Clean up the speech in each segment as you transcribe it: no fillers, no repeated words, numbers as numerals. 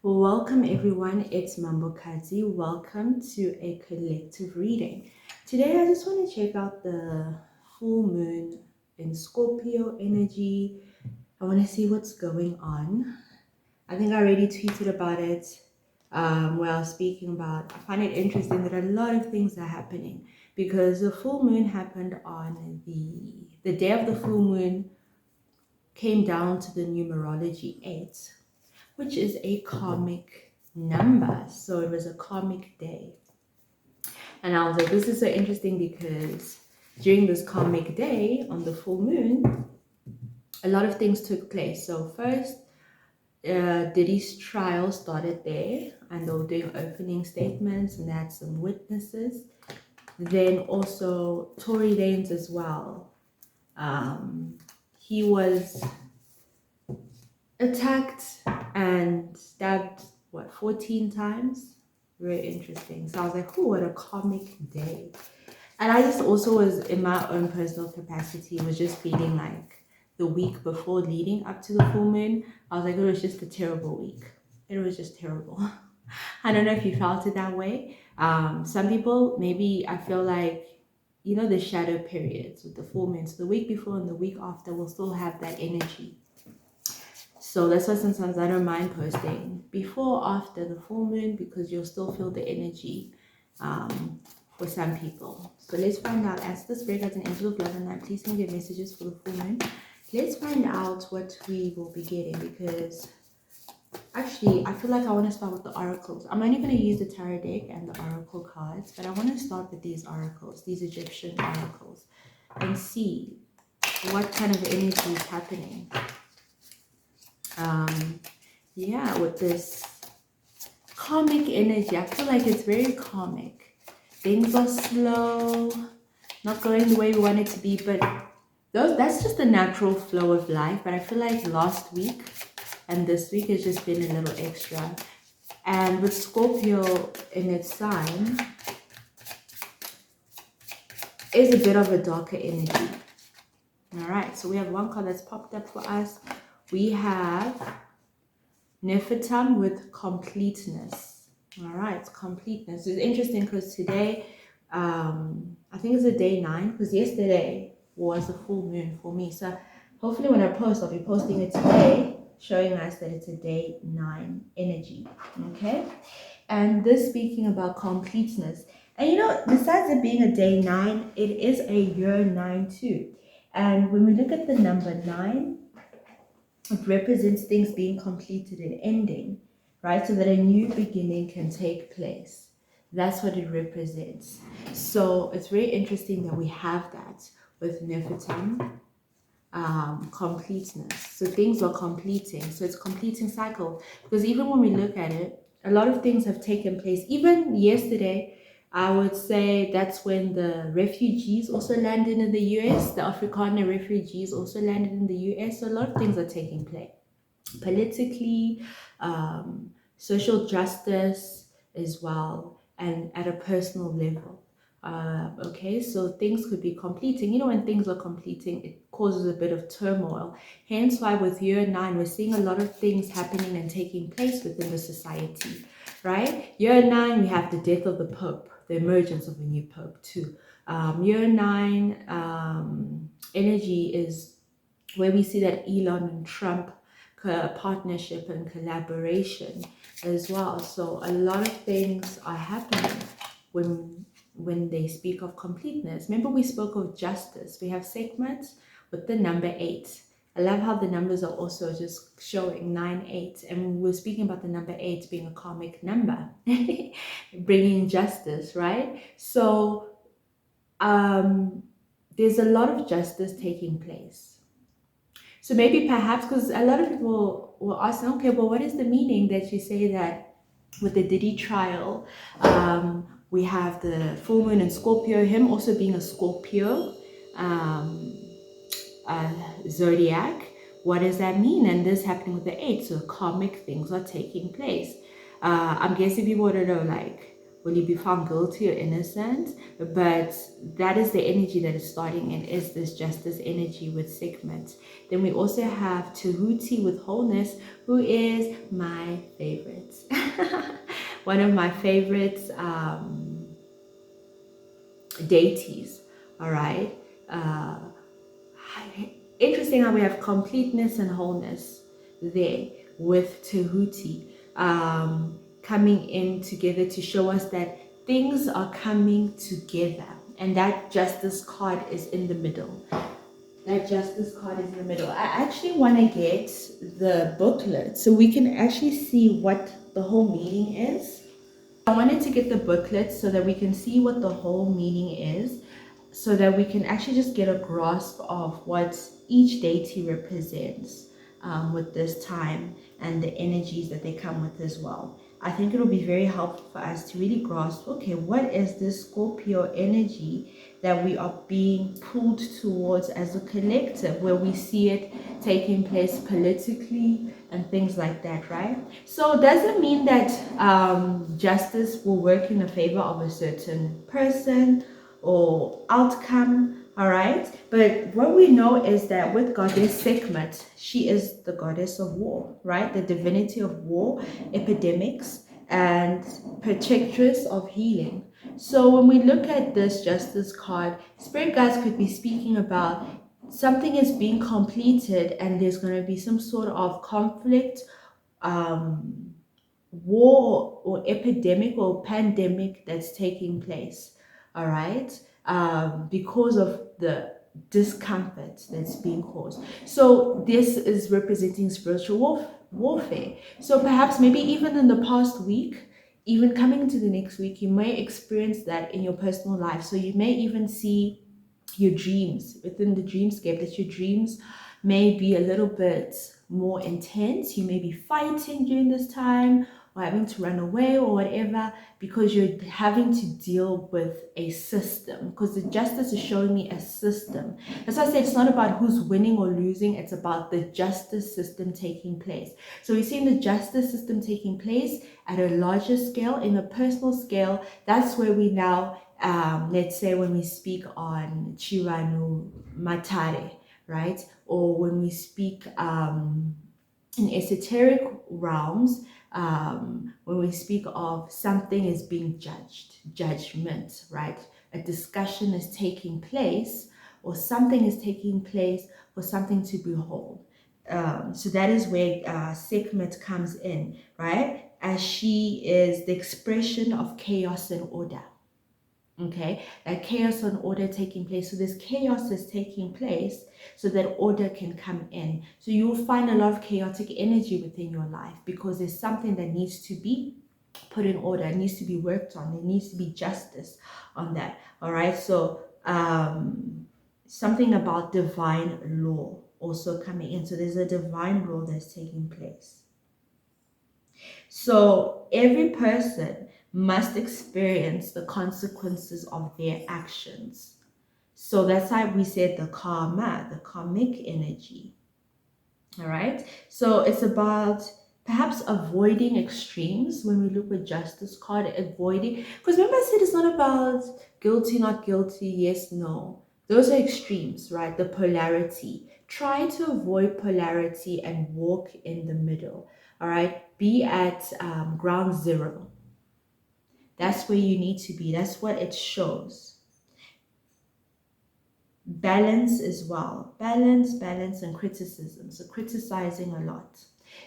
Welcome everyone, it's Mambo Kazi. Welcome to a collective reading. Today I just want to check out the full moon in Scorpio energy. I want to see what's going on. I think I already tweeted about it where I was speaking about, I find it interesting that a lot of things are happening because the full moon happened on the day of the full moon came down to the numerology 8, which is a karmic number. So it was a karmic day. And I was like, this is so interesting because during this karmic day on the full moon, a lot of things took place. So first, Diddy's trial started there and they were doing opening statements and they had some witnesses. Then also Tory Lanez as well. He was attacked and stabbed 14 times. Very interesting. So I was like, oh, what a karmic day. And I just also was, in my own personal capacity, was just feeling like the week before leading up to the full moon, I was like, it was just a terrible week. It was just terrible. I don't know if you felt it that way. Some people, maybe I feel like, the shadow periods with the full moon. So the week before and the week after will still have that energy. So that's why sometimes I don't mind posting before or after the full moon because you'll still feel the energy for some people. So let's find out. As the spirit guides and angel of love and light, please send your messages for the full moon. Let's find out what we will be getting because actually I feel like I want to start with the oracles. I'm only going to use the tarot deck and the oracle cards, but I want to start with these oracles, these Egyptian oracles, and see what kind of energy is happening. With this karmic energy, I feel like it's very karmic. Things are slow, not going the way we want it to be, but that's just the natural flow of life. But I feel like last week and this week has just been a little extra. And with Scorpio in its sign is a bit of a darker energy. All right, so we have one card that's popped up for us. We have Nefertum with completeness. All right, completeness. It's interesting because today, I think it's a day 9 because yesterday was a full moon for me. So hopefully when I post, I'll be posting it today, showing us that it's a day 9 energy. Okay, and this speaking about completeness. And besides it being a day 9, it is a year 9 too. And when we look at the number 9, it represents things being completed and ending, right? So that a new beginning can take place. That's what it represents. So it's very interesting that we have that with Nefertum, completeness. So things are completing. So it's completing cycle. Because even when we look at it, a lot of things have taken place. Even yesterday, I would say that's when the refugees also landed in the US. The Afrikaner refugees also landed in the US. So a lot of things are taking place. Politically, social justice as well, and at a personal level. Okay, so things could be completing. When things are completing, it causes a bit of turmoil. Hence why with year 9, we're seeing a lot of things happening and taking place within the society, right? Year 9, we have the death of the Pope, the emergence of a new Pope too. Year 9 energy is where we see that Elon and Trump partnership and collaboration as well. So a lot of things are happening when they speak of completeness. Remember we spoke of justice. We have segments with the number 8. I love how the numbers are also just showing 9, 8. And we're speaking about the number 8 being a karmic number, bringing justice, right? So there's a lot of justice taking place. So maybe perhaps, because a lot of people will ask, okay, well, what is the meaning that you say that with the Diddy trial, we have the full moon in Scorpio, him also being a Scorpio zodiac. What does that mean? And this happening with the 8, so karmic things are taking place. I'm guessing people want to know, like, will you be found guilty or innocent? But that is the energy that is starting in, is this justice energy with Sekhmet. Then we also have Tahuti with wholeness, who is my favorite. One of my favorites deities, all right? Uh, Interesting how we have completeness and wholeness there with Tahuti coming in together to show us that things are coming together. And that justice card is in the middle. That justice card is in the middle. I actually want to get the booklet so we can actually see what the whole meaning is. I wanted to get the booklet so that we can see what the whole meaning is, so that we can actually just get a grasp of what each deity represents with this time and the energies that they come with as well. I think it'll be very helpful for us to really grasp, okay, what is this Scorpio energy that we are being pulled towards as a collective, where we see it taking place politically and things like that, right? So does it mean that justice will work in the favor of a certain person or outcome? All right, but what we know is that with goddess Sekhmet, she is the goddess of war, right? The divinity of war, epidemics, and protectress of healing. So when we look at this justice card, spirit guides could be speaking about something is being completed and there's going to be some sort of conflict, war or epidemic or pandemic that's taking place, all right, because of the discomfort that's being caused. So this is representing spiritual warfare. So perhaps maybe even in the past week, even coming into the next week, you may experience that in your personal life. So you may even see your dreams within the dreamscape, that your dreams may be a little bit more intense. You may be fighting during this time or having to run away or whatever, because you're having to deal with a system, because the justice is showing me a system. As I said, it's not about who's winning or losing, it's about the justice system taking place. So we're seeing the justice system taking place at a larger scale, in a personal scale. That's where we now let's say when we speak on Chiranu Matare, right? Or when we speak in esoteric realms, when we speak of something is being judged, judgment, right? A discussion is taking place, or something is taking place for something to behold. So that is where Sekhmet comes in, right? As she is the expression of chaos and order. Okay, that chaos and order taking place. So this chaos is taking place so that order can come in. So you'll find a lot of chaotic energy within your life because there's something that needs to be put in order. It needs to be worked on. There needs to be justice on that. All right. So something about divine law also coming in. So there's a divine law that's taking place. So every person must experience the consequences of their actions. So that's why we said the karma, the karmic energy. All right. So it's about perhaps avoiding extremes when we look at justice card, avoiding, because remember I said it's not about guilty, not guilty, yes, no. Those are extremes, right? The polarity. Try to avoid polarity and walk in the middle. All right. Be at ground zero. That's where you need to be. That's what it shows. Balance as well. Balance, and criticism. So criticizing a lot.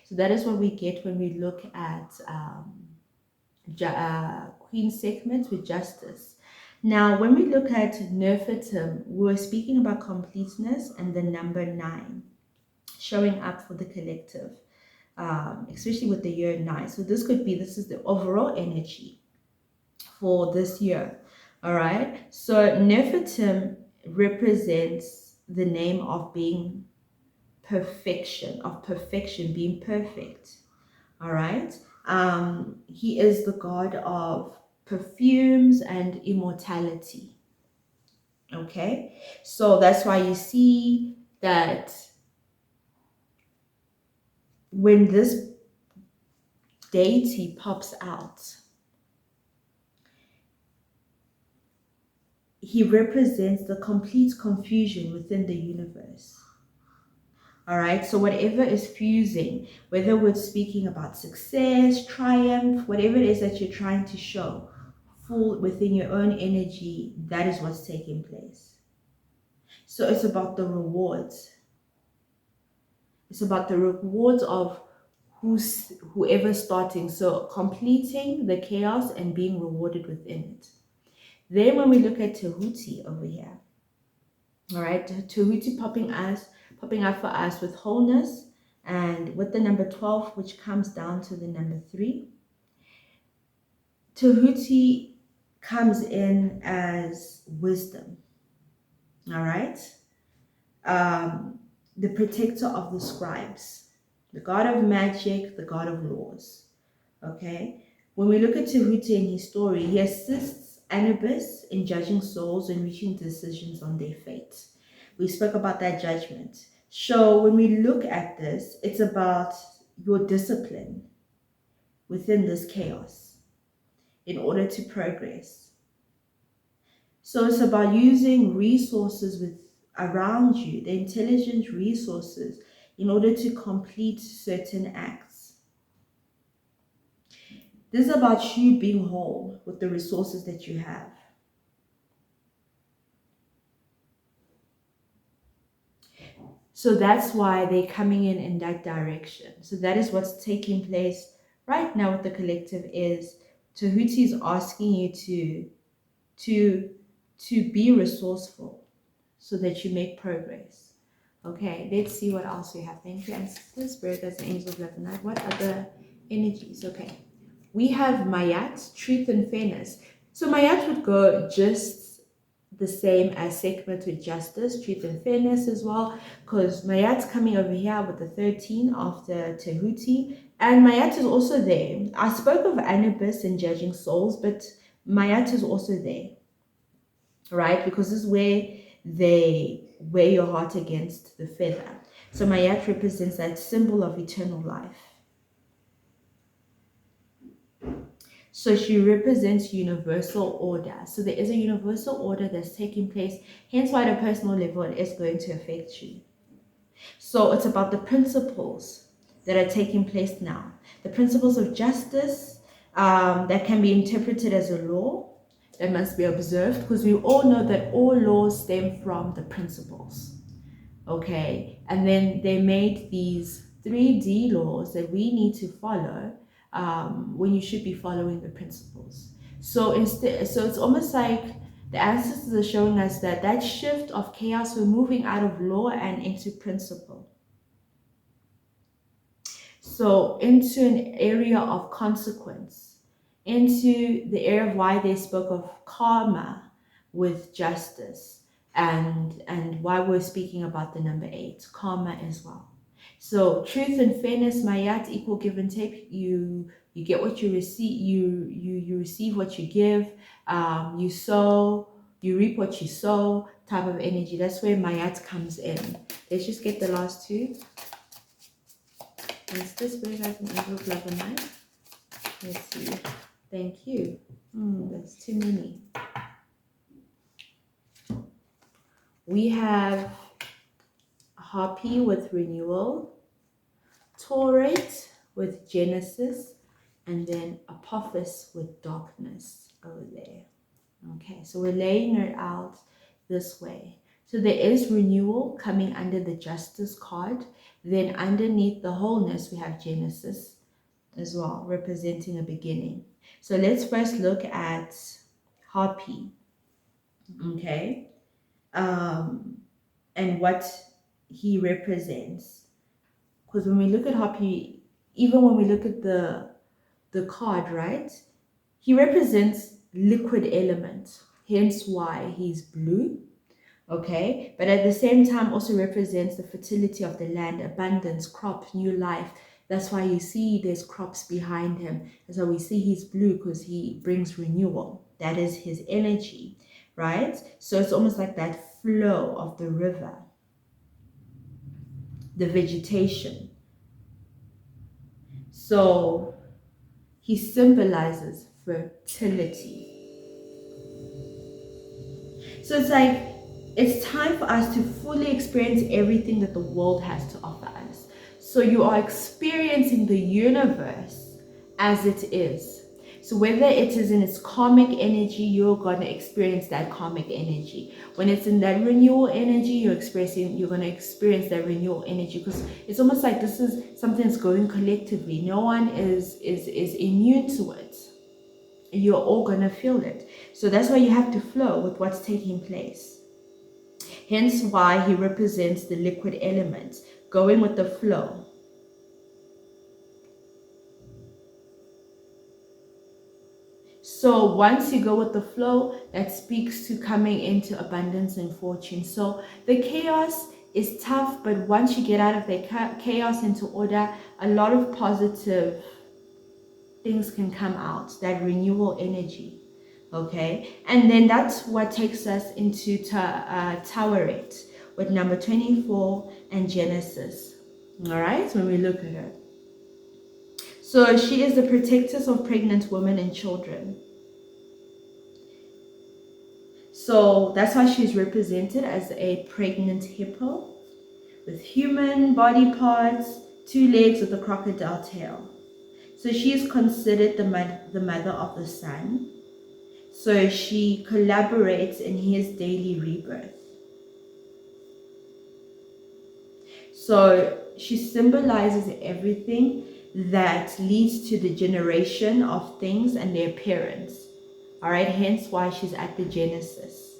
So that is what we get when we look at Queen Sekhmet with justice. Now, when we look at Nefertum, we were speaking about completeness and the number 9 showing up for the collective, especially with the year 9. So this is the overall energy for this year. All right. So Nefertum represents the name of being perfection, being perfect. All right. He is the god of perfumes and immortality. Okay. So that's why you see that when this deity pops out, he represents the complete confusion within the universe. All right, so whatever is fusing, whether we're speaking about success, triumph, whatever it is that you're trying to show, full within your own energy, that is what's taking place. So it's about the rewards. It's about the rewards of whoever's starting. So completing the chaos and being rewarded within it. Then when we look at Tahuti over here, all right, Tahuti popping up for us with wholeness and with the number 12, which comes down to the number 3. Tahuti comes in as wisdom, all right? The protector of the scribes, the god of magic, the god of laws, okay? When we look at Tahuti in his story, he assists Anubis in judging souls and reaching decisions on their fate. We spoke about that judgment. So when we look at this, it's about your discipline within this chaos in order to progress. So it's about using resources around you, the intelligent resources, in order to complete certain acts. This is about you being whole with the resources that you have. So that's why they're coming in that direction. So that is what's taking place right now with the collective. Is Tahuti is asking you to be resourceful so that you make progress. Okay, let's see what else we have. Thank you, ancestors, spirit, as the angels of love and light. What other energies? Okay, we have Mayat, truth and fairness. So Mayat would go just the same as Sekhmet with justice, truth and fairness as well, because Mayat's coming over here with the 13 after Tahuti, and Mayat is also there. I spoke of Anubis and judging souls, but Mayat is also there, right? Because this is where they wear your heart against the feather. So Mayat represents that symbol of eternal life. So she represents universal order. So there is a universal order that's taking place, hence why at a personal level it is going to affect you. So it's about the principles that are taking place now. The principles of justice that can be interpreted as a law that must be observed, because we all know that all laws stem from the principles. Okay, and then they made these 3D laws that we need to follow when you should be following the principles. So it's almost like the ancestors are showing us that shift of chaos, we're moving out of law and into principle. So into an area of consequence, into the area of why they spoke of karma with justice, and why we're speaking about the number 8, karma as well. So truth and fairness, Mayat, equal give and take. You get what you receive. You receive what you give. You sow, you reap what you sow. Type of energy. That's where Mayat comes in. Let's just get the last 2. Is this where guys an angel of love and light? Let's see. Thank you. That's too many. We have Harpy with renewal, Tauret with Genesis, and then Apophis with darkness over there. Okay, so we're laying it out this way. So there is renewal coming under the justice card. Then underneath the wholeness, we have Genesis as well, representing a beginning. So let's first look at Harpy. Okay. And what he represents. Because when we look at Harpy, even when we look at the card, right, he represents liquid element, hence why he's blue. Okay, but at the same time also represents the fertility of the land, abundance, crops, new life. That's why you see there's crops behind him. That's why we see he's blue, because he brings renewal. That is his energy, right? So it's almost like that flow of the river, the vegetation. So he symbolizes fertility. So it's like, it's time for us to fully experience everything that the world has to offer us. So you are experiencing the universe as it is. So whether it is in its karmic energy, you're going to experience that karmic energy. When it's in that renewal energy, you're going to experience that renewal energy, because it's almost like this is something that's going collectively. No one is immune to it. You're all going to feel it. So that's why you have to flow with what's taking place. Hence why he represents the liquid element, going with the flow. So once you go with the flow, that speaks to coming into abundance and fortune. So the chaos is tough, but once you get out of the chaos into order, a lot of positive things can come out, that renewal energy. Okay, and then that's what takes us into Taweret with number 24 and Genesis. All right, when we look at her. So she is the protectress of pregnant women and children. So that's why she's represented as a pregnant hippo with human body parts, 2 legs with a crocodile tail. So she is considered the mother of the sun. So she collaborates in his daily rebirth. So she symbolizes everything that leads to the generation of things and their appearance. All right, hence why she's at the Genesis.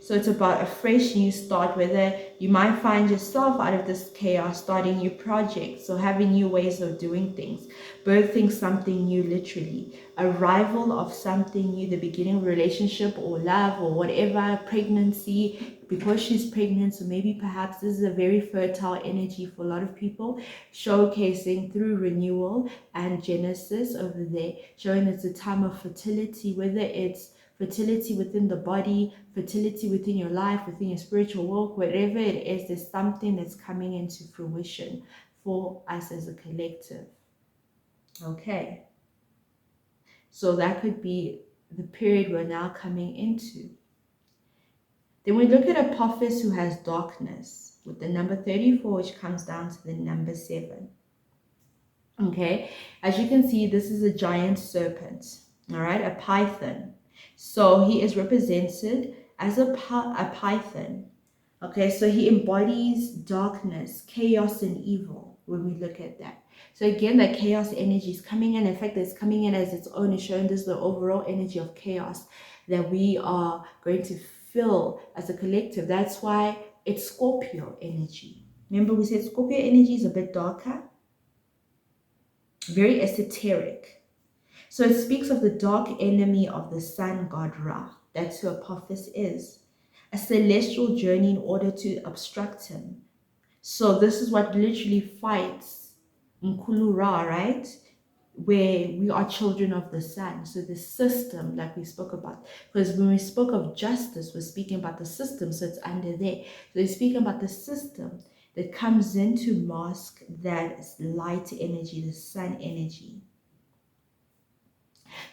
So it's about a fresh new start, whether you might find yourself out of this chaos, starting new projects or having new ways of doing things, birthing something new, literally, arrival of something new, the beginning of a relationship or love or whatever, pregnancy, because she's pregnant. So maybe perhaps this is a very fertile energy for a lot of people, showcasing through renewal and Genesis over there, showing it's a time of fertility, whether it's fertility within the body, fertility within your life, within your spiritual walk, whatever it is, there's something that's coming into fruition for us as a collective. Okay. So that could be the period we're now coming into. Then we look at Apophis, who has darkness, with the number 34, which comes down to the number 7. Okay. As you can see, this is a giant serpent. All right. A python. So he is represented as a python. Okay, so he embodies darkness, chaos, and evil when we look at that. So again, that chaos energy is coming in. In fact, it's coming in as its own, is showing this the overall energy of chaos that we are going to feel as a collective. That's why it's Scorpio energy. Remember we said Scorpio energy is a bit darker, very esoteric. So it speaks of the dark enemy of the sun god Ra. That's who Apophis is. A celestial journey in order to obstruct him. So this is what literally fights Nkulu Ra, right? Where we are children of the sun. So the system, like we spoke about. Because when we spoke of justice, we're speaking about the system. So it's under there. So we're speaking about the system that comes in to mask that light energy, the sun energy.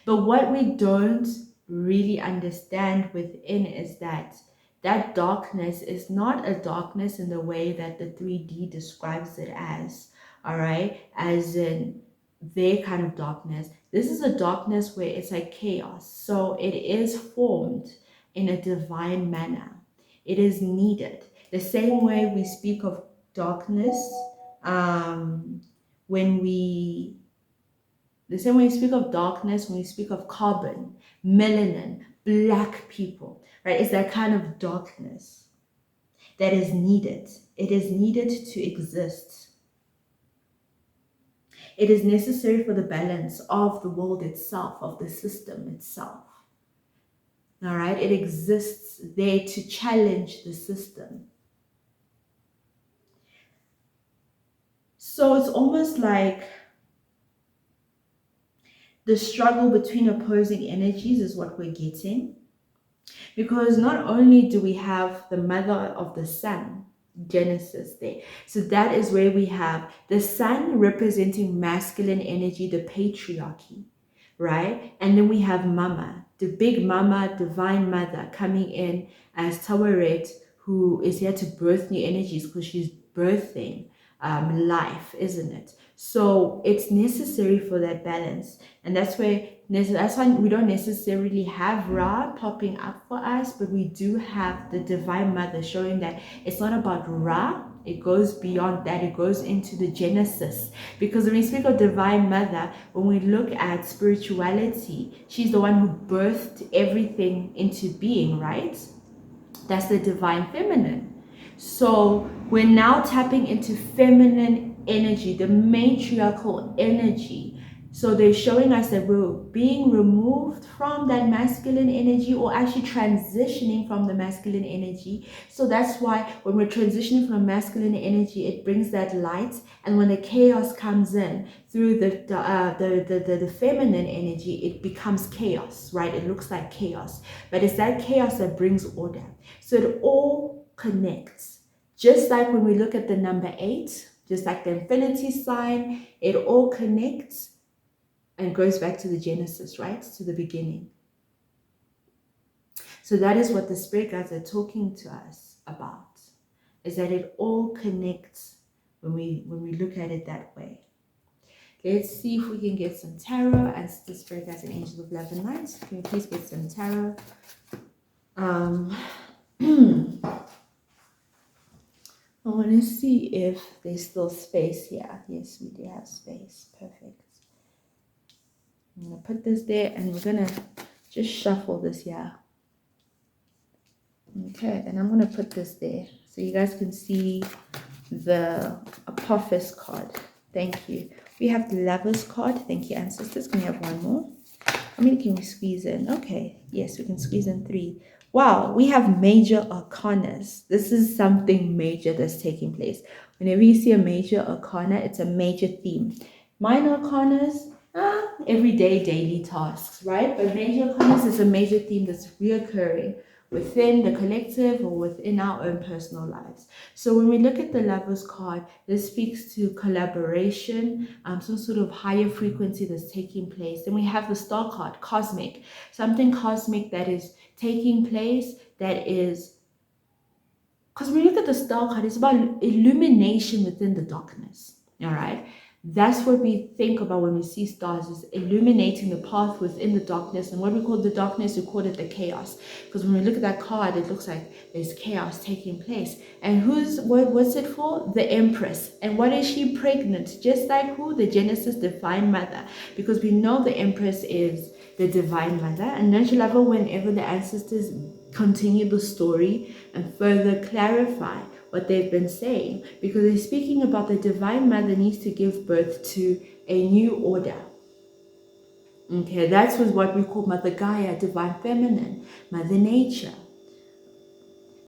But what we don't really understand within is that that darkness is not a darkness in the way that the 3D describes it as, all right? As in their kind of darkness. This is a darkness where it's like chaos. So it is formed in a divine manner. It is needed. The same way we speak of darkness when we the same way we speak of darkness, when we speak of carbon, melanin, black people, right? It's that kind of darkness that is needed. It is needed to exist. It is necessary for the balance of the world itself, of the system itself. All right? It exists there to challenge the system. So it's almost like the struggle between opposing energies is what we're getting. Because not only do we have the mother of the sun, Genesis there. So that is where we have the sun representing masculine energy, the patriarchy, right? And then we have Mama, the big mama, divine mother coming in as Taweret, who is here to birth new energies because she's birthing life, isn't it? So it's necessary for that balance, and that's why we don't necessarily have Ra popping up for us, but we do have the divine mother showing that it's not about Ra. It goes beyond that. It goes into the Genesis, because when we speak of divine mother, when we look at spirituality, she's the one who birthed everything into being, right? That's the divine feminine. So we're now tapping into feminine energy, the matriarchal energy. So they're showing us that we're being removed from that masculine energy, or actually transitioning from the masculine energy. So that's why when we're transitioning from masculine energy, it brings that light. And when the chaos comes in through the feminine energy, it becomes chaos, right? It looks like chaos, but it's that chaos that brings order. So it all connects. Just like when we look at the number 8, just like the infinity sign, it all connects and goes back to the Genesis, right? To the beginning. So that is what the spirit guides are talking to us about, is that it all connects when we look at it that way. Let's see if we can get some tarot, as the spirit guides and angels of love and light. Can we please get some tarot? I want to see if there's still space here. Yes, we do have space. Perfect. I'm going to put this there, and we're going to just shuffle this here. Okay, and I'm going to put this there so you guys can see the Apophis card. Thank you. We have the Lovers card. Thank you, ancestors. Can we have one more? How many can we squeeze in? Okay, yes, we can squeeze in 3. Wow, we have major arcanas. This is something major that's taking place. Whenever you see a major arcana, it's a major theme. Minor arcanas, everyday, daily tasks, right? But major arcanas is a major theme that's reoccurring within the collective or within our own personal lives. So when we look at the Lovers card, this speaks to collaboration, some sort of higher frequency that's taking place. Then we have the Star card, cosmic, something cosmic that is taking place, that is, because when we look at the Star card, it's about illumination within the darkness, all right? That's what we think about when we see stars, is illuminating the path within the darkness. And what we call the darkness, we call it the chaos. Because when we look at that card, it looks like there's chaos taking place. And what's it for? The Empress. And what is she? Pregnant. Just like who? The Genesis divine mother. Because we know the Empress is the divine mother. And don't you love it whenever the ancestors continue the story and further clarify what they've been saying, because they're speaking about the divine mother needs to give birth to a new order. Okay, that's what we call Mother Gaia, divine feminine, Mother Nature.